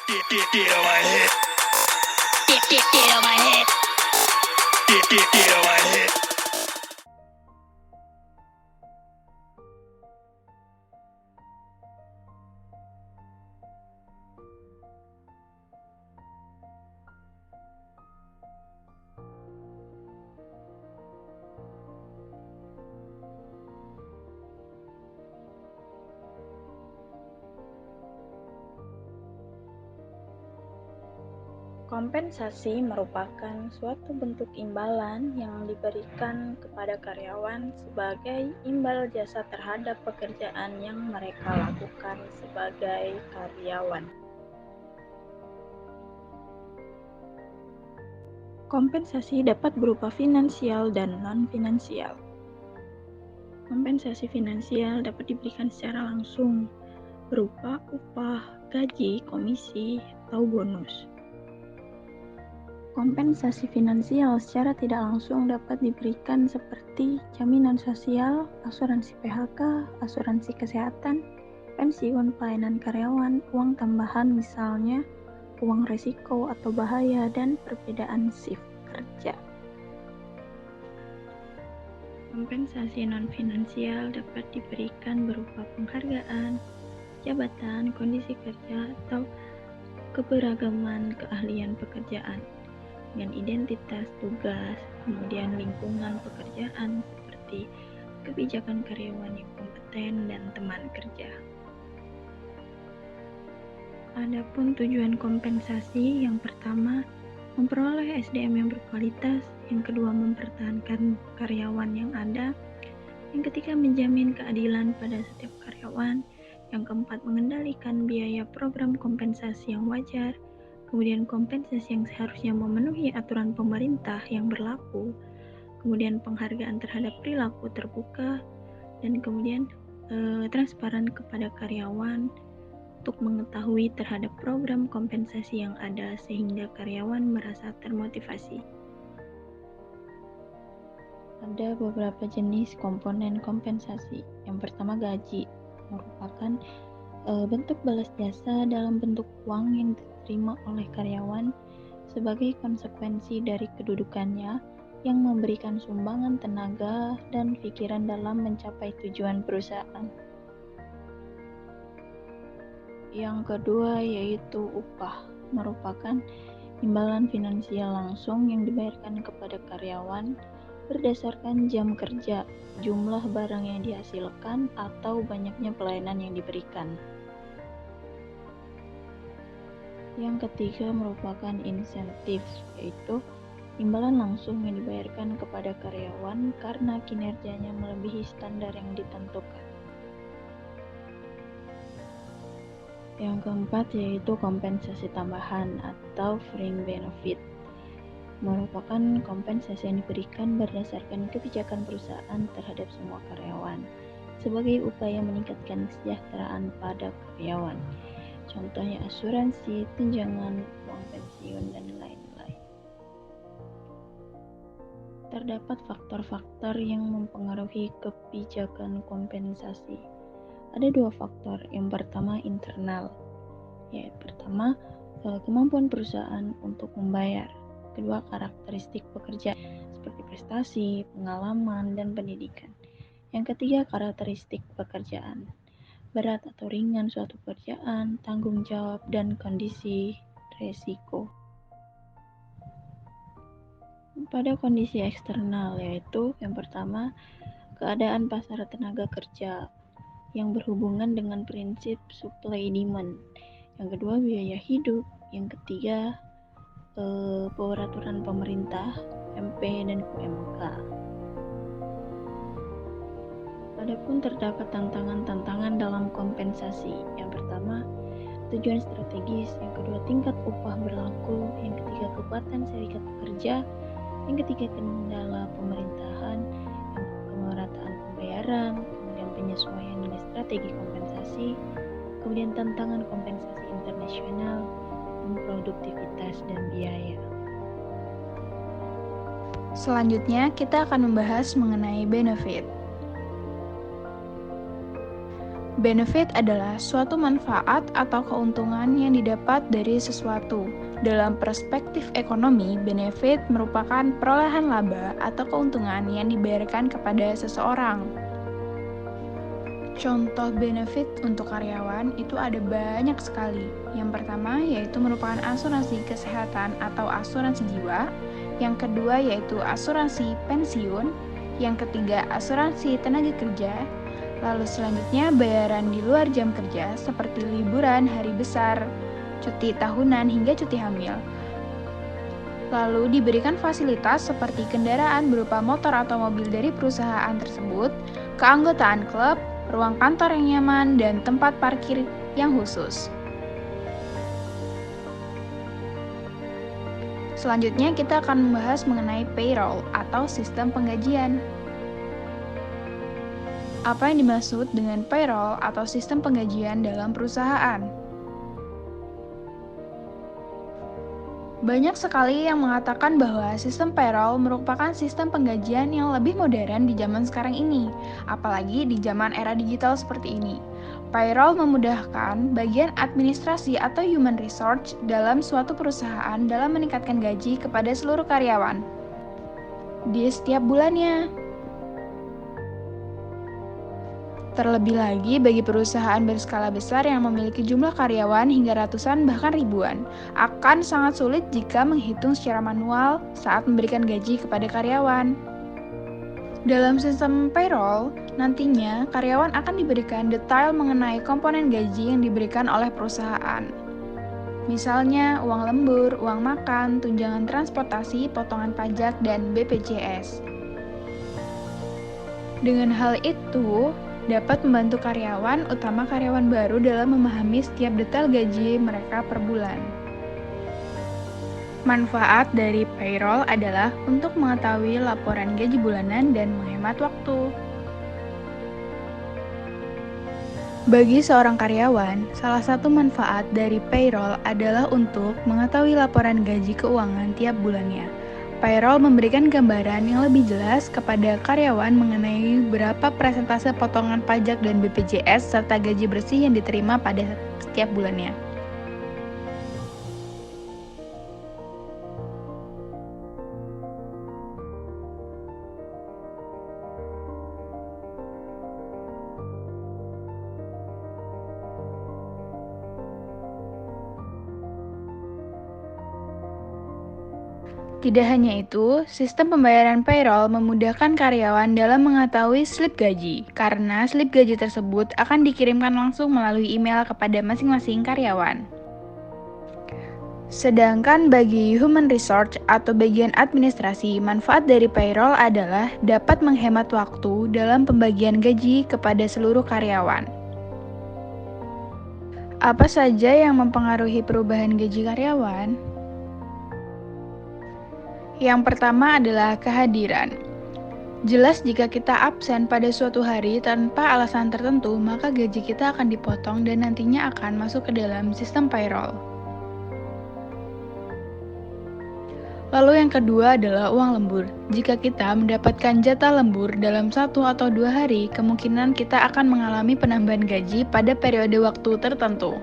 Get on my head. Get on my head. Get on my head. Kompensasi merupakan suatu bentuk imbalan yang diberikan kepada karyawan sebagai imbal jasa terhadap pekerjaan yang mereka lakukan sebagai karyawan. Kompensasi dapat berupa finansial dan non-finansial. Kompensasi finansial dapat diberikan secara langsung, berupa upah, gaji, komisi, atau bonus. Kompensasi finansial secara tidak langsung dapat diberikan seperti jaminan sosial, asuransi PHK, asuransi kesehatan, pensiun pelayanan karyawan, uang tambahan misalnya, uang resiko atau bahaya, dan perbedaan shift kerja. Kompensasi non-finansial dapat diberikan berupa penghargaan, jabatan, kondisi kerja, atau keberagaman keahlian pekerjaan dengan identitas, tugas, kemudian lingkungan pekerjaan seperti kebijakan karyawan yang kompeten dan teman kerja. Adapun tujuan kompensasi, yang pertama, memperoleh SDM yang berkualitas, yang kedua, mempertahankan karyawan yang ada, yang ketiga, menjamin keadilan pada setiap karyawan, yang keempat, mengendalikan biaya program kompensasi yang wajar, kemudian kompensasi yang seharusnya memenuhi aturan pemerintah yang berlaku, kemudian penghargaan terhadap perilaku terbuka, dan kemudian transparan kepada karyawan untuk mengetahui terhadap program kompensasi yang ada sehingga karyawan merasa termotivasi. Ada beberapa jenis komponen kompensasi. Yang pertama, gaji, merupakan bentuk balas jasa dalam bentuk uang yang diterima oleh karyawan sebagai konsekuensi dari kedudukannya yang memberikan sumbangan tenaga dan pikiran dalam mencapai tujuan perusahaan. Yang kedua yaitu upah, merupakan imbalan finansial langsung yang dibayarkan kepada karyawan berdasarkan jam kerja, jumlah barang yang dihasilkan, atau banyaknya pelayanan yang diberikan. Yang ketiga merupakan insentif, yaitu imbalan langsung yang dibayarkan kepada karyawan karena kinerjanya melebihi standar yang ditentukan. Yang keempat yaitu kompensasi tambahan atau fringe benefit, merupakan kompensasi yang diberikan berdasarkan kebijakan perusahaan terhadap semua karyawan sebagai upaya meningkatkan kesejahteraan pada karyawan. Contohnya asuransi, tunjangan, uang pensiun, dan lain-lain. Terdapat faktor-faktor yang mempengaruhi kebijakan kompensasi. Ada dua faktor. Yang pertama internal, pertama kemampuan perusahaan untuk membayar. Kedua, karakteristik pekerja seperti prestasi, pengalaman, dan pendidikan. Yang ketiga, karakteristik pekerjaan, berat atau ringan suatu pekerjaan, tanggung jawab, dan kondisi resiko. Pada kondisi eksternal, yaitu yang pertama, keadaan pasar tenaga kerja yang berhubungan dengan prinsip supply demand. Yang kedua, biaya hidup. Yang ketiga, peraturan pemerintah, MP dan UMK. Adapun terdapat tantangan-tantangan dalam kompensasi. Yang pertama, tujuan strategis. Yang kedua, tingkat upah berlaku. Yang ketiga, kekuatan serikat pekerja. Yang ketiga, kendala pemerintahan. Yang kemerataan pembayaran. Kemudian penyesuaian dengan strategi kompensasi. Kemudian tantangan kompensasi internasional, produktivitas dan biaya. Selanjutnya, kita akan membahas mengenai benefit. Benefit adalah suatu manfaat atau keuntungan yang didapat dari sesuatu. Dalam perspektif ekonomi, benefit merupakan perolehan laba atau keuntungan yang dibayarkan kepada seseorang. Contoh benefit untuk karyawan itu ada banyak sekali. Yang pertama yaitu merupakan asuransi kesehatan atau asuransi jiwa. Yang kedua yaitu asuransi pensiun. Yang ketiga asuransi tenaga kerja. Lalu selanjutnya bayaran di luar jam kerja seperti liburan, hari besar, cuti tahunan hingga cuti hamil. Lalu diberikan fasilitas seperti kendaraan berupa motor atau mobil dari perusahaan tersebut, keanggotaan klub, ruang kantor yang nyaman, dan tempat parkir yang khusus. Selanjutnya kita akan membahas mengenai payroll atau sistem penggajian. Apa yang dimaksud dengan payroll atau sistem penggajian dalam perusahaan? Banyak sekali yang mengatakan bahwa sistem payroll merupakan sistem penggajian yang lebih modern di zaman sekarang ini, apalagi di zaman era digital seperti ini. Payroll memudahkan bagian administrasi atau human resource dalam suatu perusahaan dalam meningkatkan gaji kepada seluruh karyawan di setiap bulannya. Terlebih lagi bagi perusahaan berskala besar yang memiliki jumlah karyawan hingga ratusan bahkan ribuan, akan sangat sulit jika menghitung secara manual saat memberikan gaji kepada karyawan. Dalam sistem payroll, nantinya karyawan akan diberikan detail mengenai komponen gaji yang diberikan oleh perusahaan. Misalnya uang lembur, uang makan, tunjangan transportasi, potongan pajak, dan BPJS. Dengan hal itu, dapat membantu karyawan, utama karyawan baru dalam memahami setiap detail gaji mereka per bulan. Manfaat dari payroll adalah untuk mengetahui laporan gaji bulanan dan menghemat waktu. Bagi seorang karyawan, salah satu manfaat dari payroll adalah untuk mengetahui laporan gaji keuangan tiap bulannya. Payroll memberikan gambaran yang lebih jelas kepada karyawan mengenai berapa persentase potongan pajak dan BPJS serta gaji bersih yang diterima pada setiap bulannya. Tidak hanya itu, sistem pembayaran payroll memudahkan karyawan dalam mengetahui slip gaji, karena slip gaji tersebut akan dikirimkan langsung melalui email kepada masing-masing karyawan. Sedangkan bagi human resource atau bagian administrasi, manfaat dari payroll adalah dapat menghemat waktu dalam pembagian gaji kepada seluruh karyawan. Apa saja yang mempengaruhi perubahan gaji karyawan? Yang pertama adalah kehadiran. Jelas jika kita absen pada suatu hari tanpa alasan tertentu, maka gaji kita akan dipotong dan nantinya akan masuk ke dalam sistem payroll. Lalu yang kedua adalah uang lembur. Jika kita mendapatkan jatah lembur dalam 1 atau 2 hari, kemungkinan kita akan mengalami penambahan gaji pada periode waktu tertentu.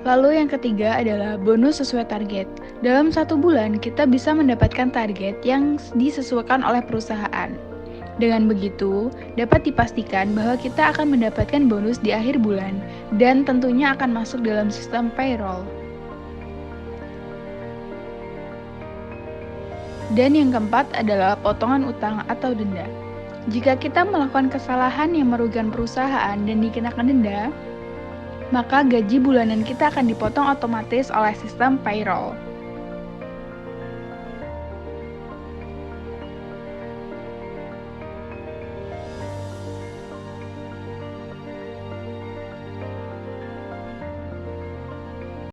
Lalu yang ketiga adalah bonus sesuai target. Dalam 1 bulan, kita bisa mendapatkan target yang disesuaikan oleh perusahaan. Dengan begitu, dapat dipastikan bahwa kita akan mendapatkan bonus di akhir bulan dan tentunya akan masuk dalam sistem payroll. Dan yang keempat adalah potongan utang atau denda. Jika kita melakukan kesalahan yang merugikan perusahaan dan dikenakan denda, maka gaji bulanan kita akan dipotong otomatis oleh sistem payroll.